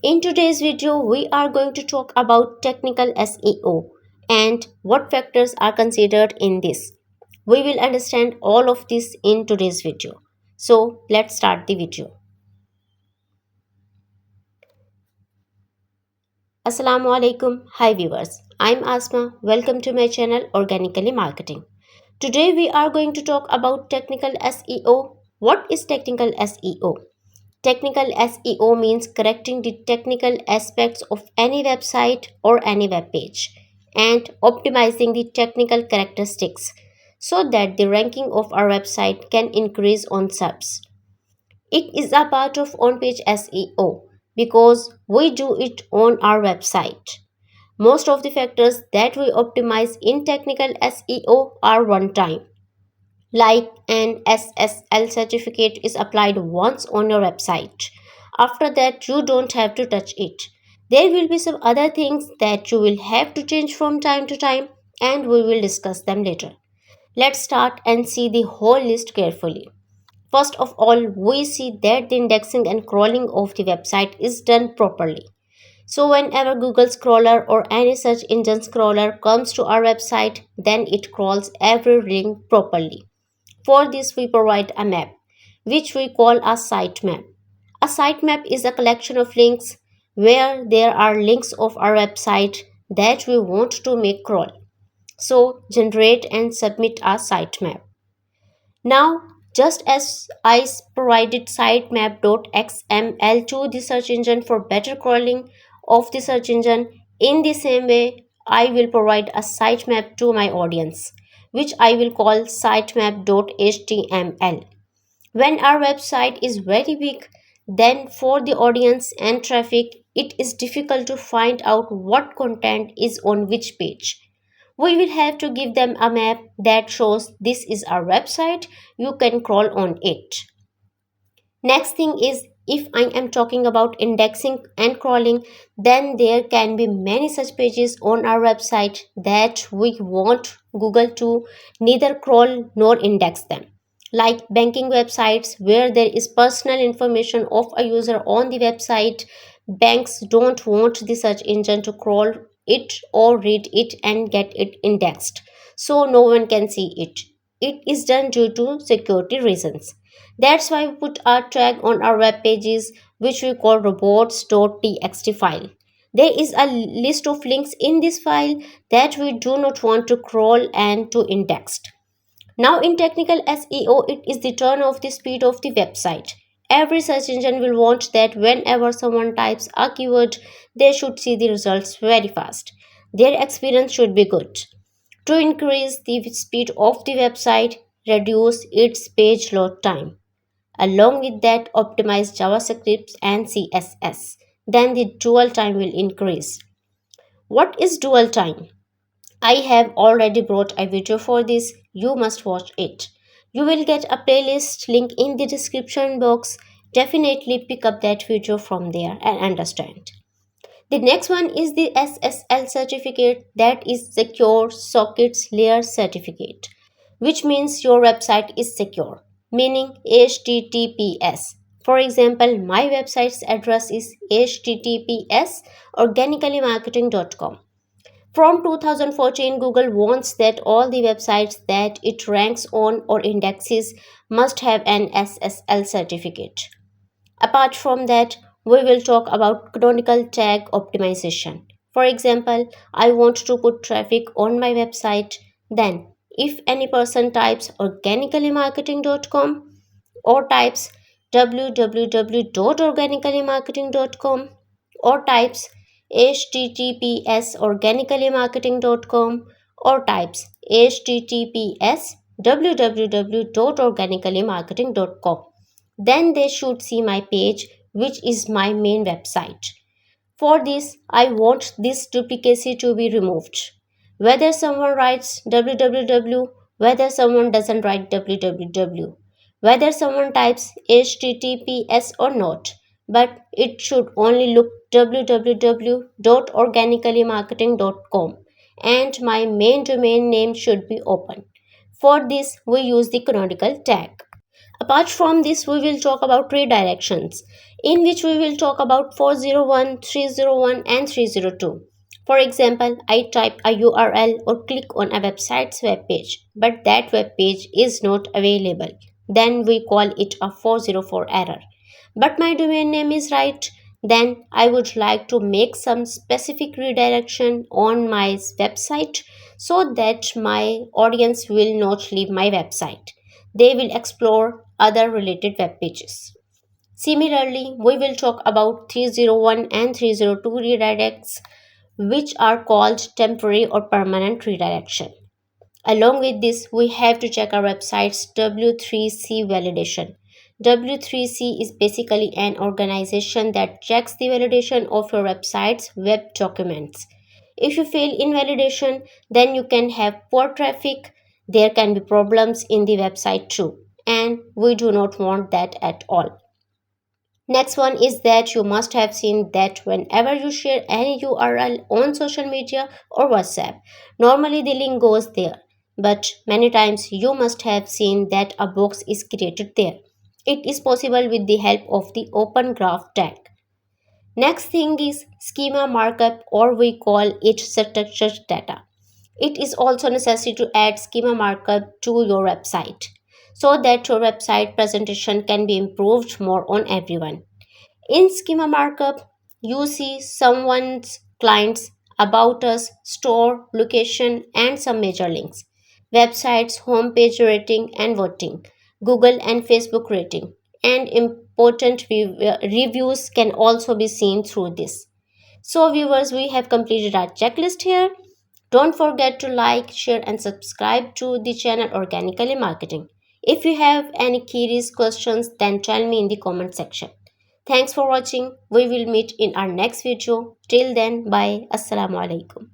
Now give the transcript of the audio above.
In today's video, we are going to talk about technical SEO and what factors are considered in this. We will understand all of this in today's video. So, let's start the video. Assalamu alaikum. Hi viewers. I'm Asma. Welcome to my channel Organically Marketing. Today we are going to talk about technical SEO. What is technical SEO? Technical SEO means correcting the technical aspects of any website or any web page and optimizing the technical characteristics so that the ranking of our website can increase on SERPs. It is a part of on-page SEO because we do it on our website. Most of the factors that we optimize in technical SEO are one time, like an SSL certificate is applied once on your website. After that, you don't have to touch it. There will be some other things that you will have to change from time to time, and we will discuss them later. Let's start and see the whole list carefully. First of all, we see that the indexing and crawling of the website is done properly. So, whenever Google Crawler or any search engine crawler comes to our website, then it crawls every link properly. For this, we provide a map, which we call a sitemap. A sitemap is a collection of links where there are links of our website that we want to make crawl. So, generate and submit a sitemap. Now, just as I provided sitemap.xml to the search engine for better crawling of the search engine, in the same way, I will provide a sitemap to my audience, which I will call sitemap.html. When our website is very big, then for the audience and traffic, it is difficult to find out what content is on which page. We will have to give them a map that shows this is our website, you can crawl on it. Next thing is, if I am talking about indexing and crawling, then there can be many such pages on our website that we want Google to neither crawl nor index them. Like banking websites where there is personal information of a user on the website, banks don't want the search engine to crawl it or read it and get it indexed, so no one can see it. It is done due to security reasons. That's why we put our tag on our web pages, which we call robots.txt file. There is a list of links in this file that we do not want to crawl and to index. Now in technical SEO, it is the turn of the speed of the website. Every search engine will want that whenever someone types a keyword, they should see the results very fast. Their experience should be good. To increase the speed of the website, reduce its page load time. Along with that, optimize JavaScript and CSS. Then the dwell time will increase. What is dwell time? I have already brought a video for this. You must watch it. You will get a playlist link in the description box. Definitely pick up that video from there and understand. The next one is the SSL certificate, that is Secure Sockets Layer Certificate, which means your website is secure, meaning HTTPS. For example, my website's address is https organicallymarketing.com. From 2014, Google wants that all the websites that it ranks on or indexes must have an SSL certificate. Apart from that, we will talk about canonical tag optimization. For example, I want to put traffic on my website. Then, if any person types organicallymarketing.com or types www.organicallymarketing.com or types https organicallymarketing.com or types https www.organicallymarketing.com, then they should see my page, which is my main website. For this, I want this duplicacy to be removed. Whether someone writes www, whether someone doesn't write www, whether someone types https or not, but it should only look www.organicallymarketing.com and my main domain name should be open. For this, we use the canonical tag. Apart from this, we will talk about redirections, in which we will talk about 401, 301, and 302. For example, I type a URL or click on a website's web page, but that web page is not available. Then we call it a 404 error. But my domain name is right. Then I would like to make some specific redirection on my website so that my audience will not leave my website. They will explore other related web pages. Similarly, we will talk about 301 and 302 redirects, which are called temporary or permanent redirection. Along with this, we have to check our website's W3C validation. W3C is basically an organization that checks the validation of your website's web documents. If you fail in validation, then you can have poor traffic. There can be problems in the website too, and we do not want that at all. Next one is that you must have seen that whenever you share any URL on social media or WhatsApp, normally the link goes there. But many times you must have seen that a box is created there. It is possible with the help of the Open Graph tag. Next thing is schema markup, or we call it structured data. It is also necessary to add schema markup to your website so that your website presentation can be improved more on everyone. In schema markup, you see someone's clients, about us, store, location, and some major links. Websites, homepage rating and voting, Google and Facebook rating, and important reviews can also be seen through this. So, viewers, we have completed our checklist here. Don't forget to like, share, and subscribe to the channel Organically Marketing. If you have any queries, questions, then tell me in the comment section. Thanks for watching. We will meet in our next video. Till then, bye. Assalamu alaikum.